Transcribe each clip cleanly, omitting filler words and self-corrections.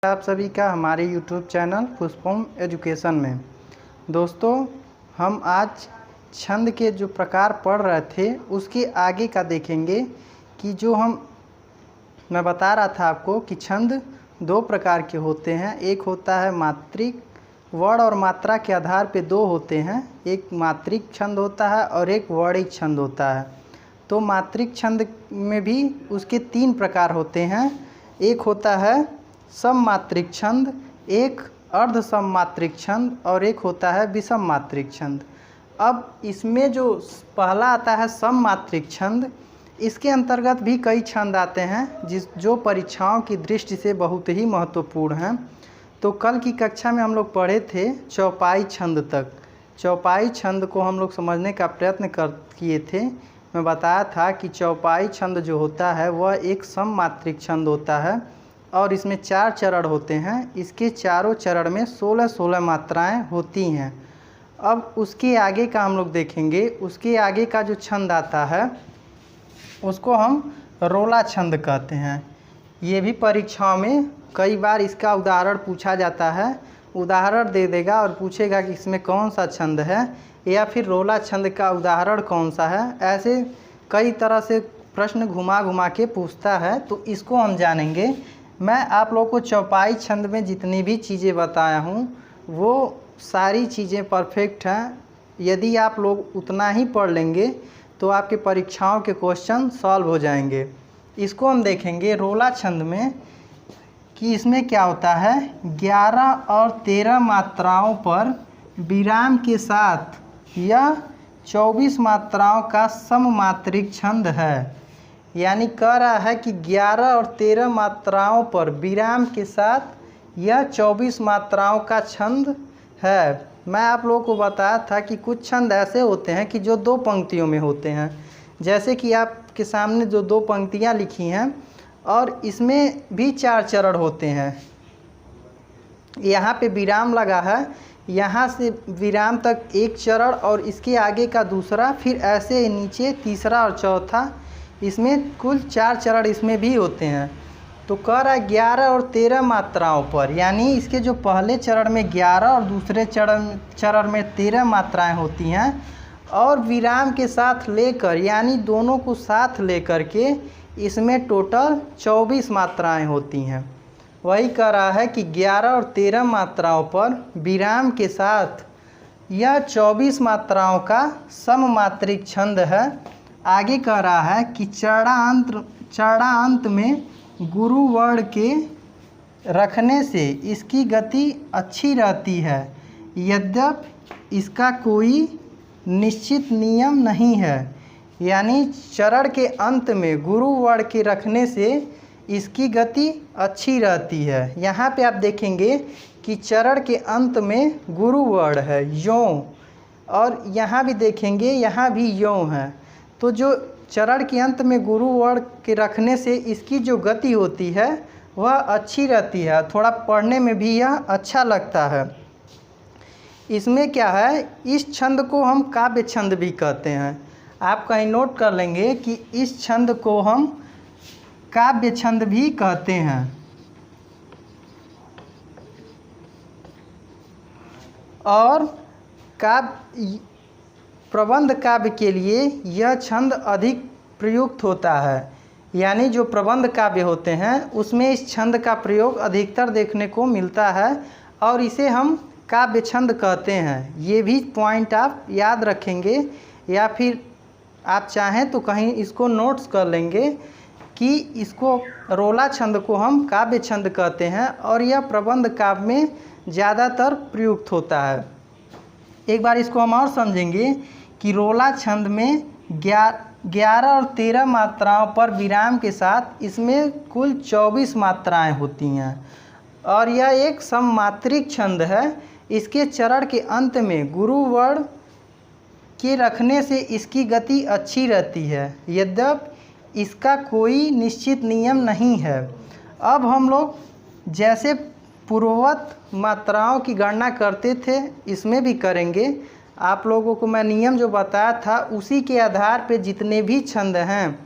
आप सभी का हमारे YouTube चैनल पुष्पम एजुकेशन में। दोस्तों, हम आज छंद के जो प्रकार पढ़ रहे थे उसके आगे का देखेंगे कि मैं बता रहा था आपको कि छंद दो प्रकार के होते हैं। एक होता है मात्रिक, वर्ण और मात्रा के आधार पे दो होते हैं। एक मात्रिक छंद होता है और एक वर्णिक छंद होता है। तो मात्रिक छंद में भी उसके तीन प्रकार होते हैं। एक होता है सममात्रिक छंद, एक अर्ध सममात्रिक छंद और एक होता है विषम मात्रिक छंद। अब इसमें जो पहला आता है सममात्रिक छंद, इसके अंतर्गत भी कई छंद आते हैं जो परीक्षाओं की दृष्टि से बहुत ही महत्वपूर्ण हैं। तो कल की कक्षा में हम लोग पढ़े थे चौपाई छंद तक। चौपाई छंद को हम लोग समझने का प्रयत्न किए थे। मैं बताया था कि चौपाई छंद जो होता है वह एक सममात्रिक छंद होता है और इसमें 4 चरण होते हैं। इसके चारों चरण में 16-16 मात्राएं होती हैं। अब उसके आगे का हम लोग देखेंगे। उसके आगे का जो छंद आता है उसको हम रोला छंद कहते हैं। ये भी परीक्षाओं में कई बार इसका उदाहरण पूछा जाता है। उदाहरण दे देगा और पूछेगा कि इसमें कौन सा छंद है या फिर रोला छंद का उदाहरण कौन सा है। ऐसे कई तरह से प्रश्न घुमा घुमा के पूछता है, तो इसको हम जानेंगे। मैं आप लोगों को चौपाई छंद में जितनी भी चीज़ें बताया हूँ वो सारी चीज़ें परफेक्ट हैं। यदि आप लोग उतना ही पढ़ लेंगे तो आपके परीक्षाओं के क्वेश्चन सॉल्व हो जाएंगे। इसको हम देखेंगे रोला छंद में कि इसमें क्या होता है। 11 और 13 मात्राओं पर विराम के साथ यह 24 मात्राओं का सममात्रिक छंद है। यानी कह रहा है कि 11 और 13 मात्राओं पर विराम के साथ यह 24 मात्राओं का छंद है। मैं आप लोगों को बताया था कि कुछ छंद ऐसे होते हैं कि जो 2 पंक्तियों में होते हैं। जैसे कि आपके सामने जो 2 पंक्तियां लिखी हैं और इसमें भी 4 चरण होते हैं। यहाँ पे विराम लगा है, यहाँ से विराम तक एक चरण और इसके आगे का दूसरा, फिर ऐसे नीचे तीसरा और चौथा। इसमें कुल 4 चरण इसमें भी होते हैं। तो कह रहा है 11 और 13 मात्राओं पर, यानी इसके जो पहले चरण में 11 और दूसरे चरण में 13 मात्राएं होती हैं और विराम के साथ लेकर, यानी दोनों को साथ लेकर के इसमें टोटल 24 मात्राएं होती हैं। वही कह रहा है कि 11 और 13 मात्राओं पर विराम के साथ यह 24 मात्राओं का सममात्रिक छंद है। आगे कह रहा है कि चरणांत में गुरु वर्ण के रखने से इसकी गति अच्छी रहती है, यद्यपि इसका कोई निश्चित नियम नहीं है। यानी चरण के अंत में गुरु वर्ण के रखने से इसकी गति अच्छी रहती है। यहाँ पे आप देखेंगे कि चरण के अंत में गुरु वर्ण है यों, और यहाँ भी देखेंगे यहाँ भी यों है। तो जो चरण के अंत में गुरु वर्ण के रखने से इसकी जो गति होती है वह अच्छी रहती है, थोड़ा पढ़ने में भी यह अच्छा लगता है। इसमें क्या है, इस छंद को हम काव्य छंद भी कहते हैं। आप कहीं नोट कर लेंगे कि इस छंद को हम काव्य छंद भी कहते हैं। और प्रबंध काव्य के लिए यह छंद अधिक प्रयुक्त होता है। यानी जो प्रबंध काव्य होते हैं उसमें इस छंद का प्रयोग अधिकतर देखने को मिलता है और इसे हम काव्य छंद कहते हैं। ये भी पॉइंट आप याद रखेंगे, या फिर आप चाहें तो कहीं इसको नोट्स कर लेंगे कि इसको रोला छंद को हम काव्य छंद कहते हैं और यह प्रबंध काव्य में ज़्यादातर प्रयुक्त होता है। एक बार इसको हम और समझेंगे कि रोला छंद में 11 और 13 मात्राओं पर विराम के साथ इसमें कुल 24 मात्राएं होती हैं और यह एक सममात्रिक छंद है। इसके चरण के अंत में गुरु वर्ण के रखने से इसकी गति अच्छी रहती है, यद्यपि इसका कोई निश्चित नियम नहीं है। अब हम लोग जैसे पूर्ववत मात्राओं की गणना करते थे इसमें भी करेंगे। आप लोगों को मैं नियम जो बताया था उसी के आधार पे जितने भी छंद हैं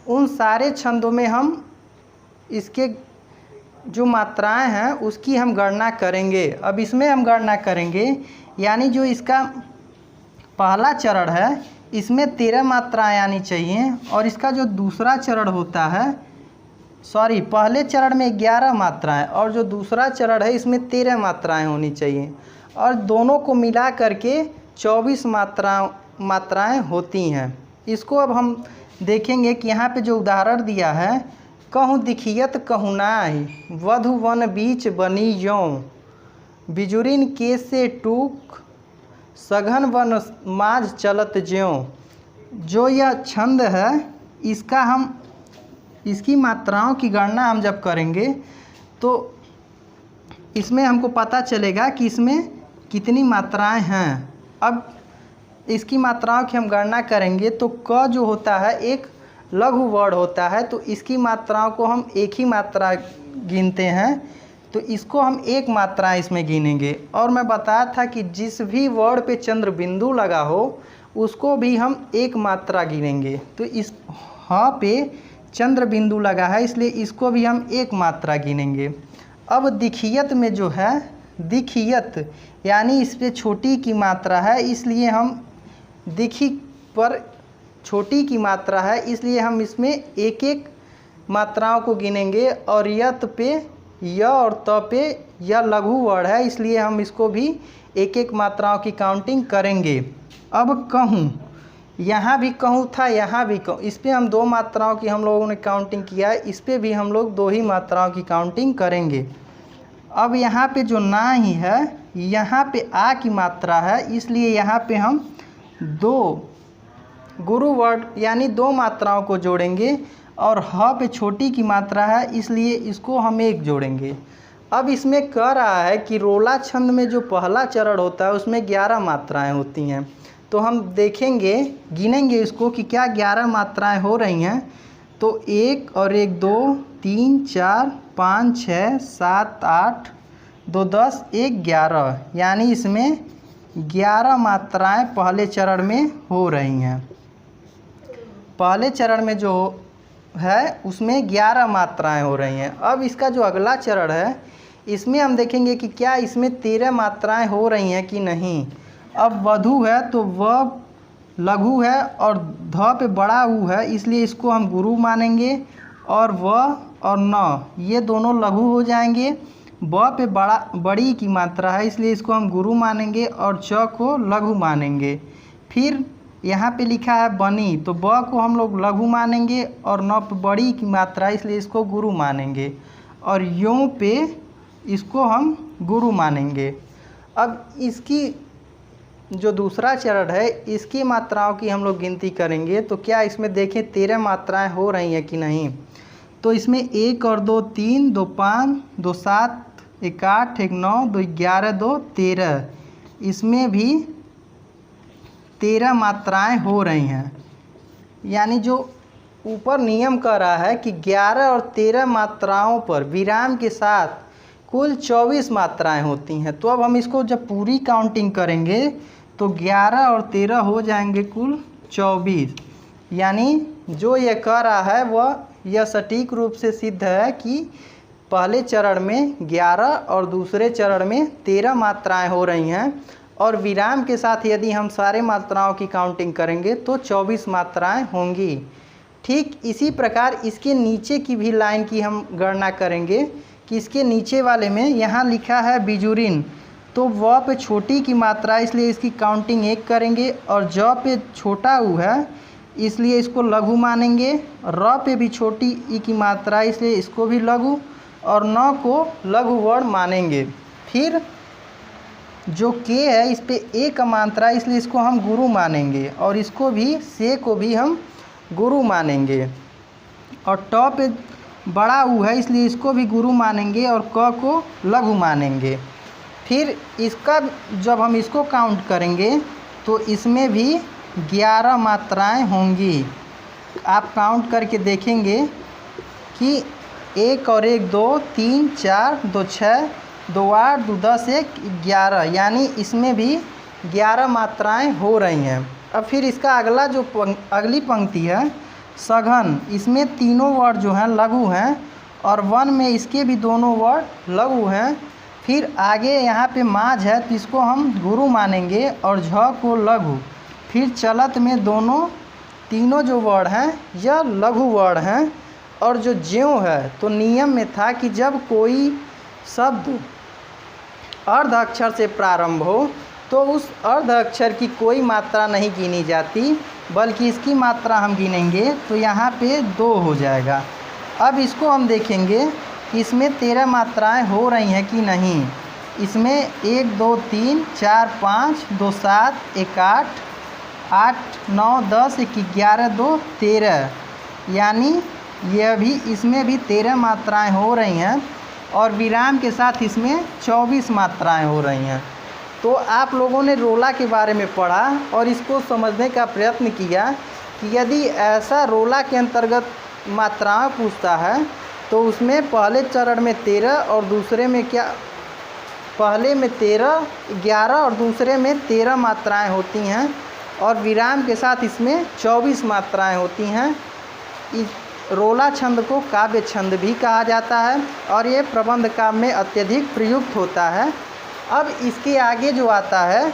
उन सारे छंदों में हम इसके जो मात्राएं हैं उसकी हम गणना करेंगे। अब इसमें हम गणना करेंगे, यानी जो इसका पहला चरण है इसमें 13 मात्राएं आनी चाहिए, और इसका जो दूसरा चरण होता है, पहले चरण में 11 मात्राएं और जो दूसरा चरण है इसमें 13 मात्राएं होनी चाहिए, और दोनों को मिला करके 24 मात्राएं होती हैं। इसको अब हम देखेंगे कि यहाँ पे जो उदाहरण दिया है, कहूँ दिखियत कहूँ नाहि, वधु वन बीच बनी यों, बिजुरिन के से टूक, सघन वन माझ चलत ज्यों। जो यह छंद है इसकी मात्राओं की गणना हम जब करेंगे तो इसमें हमको पता चलेगा कि इसमें कितनी मात्राएं हैं। अब इसकी मात्राओं की हम गणना करेंगे तो क जो होता है एक लघु वर्ण होता है, तो इसकी मात्राओं को हम एक ही मात्रा गिनते हैं, तो इसको हम एक मात्रा इसमें गिनेंगे। और मैं बताया था कि जिस भी वर्ण पे चंद्र बिंदु लगा हो उसको भी हम एक मात्रा गिनेंगे। तो इस ह पे चंद्र बिंदु लगा है इसलिए इसको भी हम एक मात्रा गिनेंगे। अब दिखियत में जो है, दिखियत यानी इस पे छोटी की मात्रा है, इसलिए हम दिखी पर छोटी की मात्रा है इसलिए हम इसमें एक एक मात्राओं को गिनेंगे। और यत पे य और त पे यह लघु वर्ण है इसलिए हम इसको भी एक एक मात्राओं की काउंटिंग करेंगे। अब कहूँ, यहाँ भी कहूँ था, यहाँ भी कहूँ, इस पे हम 2 मात्राओं की हम लोगों ने काउंटिंग किया है, इस पे भी हम लोग 2 ही मात्राओं की काउंटिंग करेंगे। अब यहाँ पे जो ना ही है, यहाँ पे आ की मात्रा है इसलिए यहाँ पे हम 2 गुरु वर्ण यानी 2 मात्राओं को जोड़ेंगे, और ह पे छोटी की मात्रा है इसलिए इसको हम 1 जोड़ेंगे। अब इसमें कह रहा है कि रोला छंद में जो पहला चरण होता है उसमें 11 मात्राएं होती हैं, तो हम देखेंगे, गिनेंगे इसको कि क्या 11 मात्राएं हो रही हैं। तो 1 और 1 2 3 4 5 6 7 8 2 10 1 11, यानी इसमें 11 मात्राएं पहले चरण में हो रही हैं। पहले चरण में जो है उसमें 11 मात्राएं हो रही हैं। अब इसका जो अगला चरण है इसमें हम देखेंगे कि क्या इसमें 13 मात्राएं हो रही हैं कि नहीं। अब वधु है तो व लघु है और ध पे बड़ा ऊ है इसलिए इसको हम गुरु मानेंगे, और व और न ये दोनों लघु हो जाएंगे। ब पे बड़ी की मात्रा है इसलिए इसको हम गुरु मानेंगे और च को लघु मानेंगे। फिर यहाँ पे लिखा है बनी, तो ब को हम लोग लघु मानेंगे और न पे बड़ी की मात्रा है इसलिए इसको गुरु मानेंगे, और यों पे इसको हम गुरु मानेंगे। अब इसकी जो दूसरा चरण है इसकी मात्राओं की हम लोग गिनती करेंगे, तो क्या इसमें देखें 13 मात्राएं हो रही हैं कि नहीं। तो इसमें 1 और 2 3 2 5 2 7 1 8 1 9 2 11 2 13, इसमें भी 13 मात्राएं हो रही हैं। यानी जो ऊपर नियम कह रहा है कि 11 और 13 मात्राओं पर विराम के साथ कुल 24 मात्राएं होती हैं। तो अब हम इसको जब पूरी काउंटिंग करेंगे तो 11 और 13 हो जाएंगे कुल 24। यानी जो ये कह रहा है वह यह सटीक रूप से सिद्ध है कि पहले चरण में 11 और दूसरे चरण में 13 मात्राएं हो रही हैं, और विराम के साथ यदि हम सारे मात्राओं की काउंटिंग करेंगे तो 24 मात्राएं होंगी। ठीक इसी प्रकार इसके नीचे की भी लाइन की हम गणना करेंगे कि इसके नीचे वाले में यहाँ लिखा है बिजुरिन, तो व पे छोटी की मात्रा इसलिए इसकी काउंटिंग 1 करेंगे, और ज पे छोटा ऊ है इसलिए इसको लघु मानेंगे, र पे भी छोटी ई की मात्रा इसलिए इसको भी लघु, और न को लघु वर्ण मानेंगे। फिर जो के है इस पे ए का मात्रा इसलिए इसको हम गुरु मानेंगे, और इसको भी से को भी हम गुरु मानेंगे, और ट पे बड़ा ऊ है इसलिए इसको भी गुरु मानेंगे और क को लघु मानेंगे। फिर इसका जब हम इसको काउंट करेंगे तो इसमें भी 11 मात्राएं होंगी। आप काउंट करके देखेंगे कि 1 और 1 2 3 4 2 6 2 8 2 10 1 11, यानी इसमें भी 11 मात्राएं हो रही हैं। अब फिर इसका अगला अगली पंक्ति है सघन, इसमें तीनों वर्ण जो हैं लघु हैं, और वन में इसके भी दोनों वर्ड लघु हैं। फिर आगे यहाँ पे माझ है तो इसको हम गुरु मानेंगे और झ को लघु। फिर चलत में तीनों जो वर्ड हैं यह लघु वर्ड हैं। और जो ज्यों है तो नियम में था कि जब कोई शब्द अर्ध अक्षर से प्रारंभ हो तो उस अर्ध अक्षर की कोई मात्रा नहीं गिनी जाती, बल्कि इसकी मात्रा हम गिनेंगे तो यहाँ पे 2 हो जाएगा। अब इसको हम देखेंगे कि इसमें 13 मात्राएं हो रही हैं कि नहीं। इसमें 1 2 3 4 5 2 7 1 8 8 9 10 1 11 2 13, यानी यह भी इसमें भी 13 मात्राएं हो रही हैं और विराम के साथ इसमें 24 मात्राएं हो रही हैं। तो आप लोगों ने रोला के बारे में पढ़ा और इसको समझने का प्रयत्न किया कि यदि ऐसा रोला के अंतर्गत मात्राएं पूछता है तो उसमें पहले चरण में 13 और दूसरे में पहले में 13 11 और दूसरे में 13 मात्राएं होती हैं और विराम के साथ इसमें 24 मात्राएं होती हैं। इस रोला छंद को काव्य छंद भी कहा जाता है और ये प्रबंध काव्य में अत्यधिक प्रयुक्त होता है। अब इसके आगे जो आता है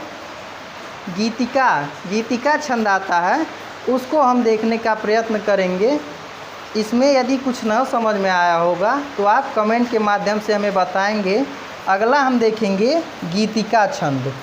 गीतिका छंद आता है, उसको हम देखने का प्रयत्न करेंगे। इसमें यदि कुछ न समझ में आया होगा तो आप कमेंट के माध्यम से हमें बताएंगे। अगला हम देखेंगे गीतिका छंद।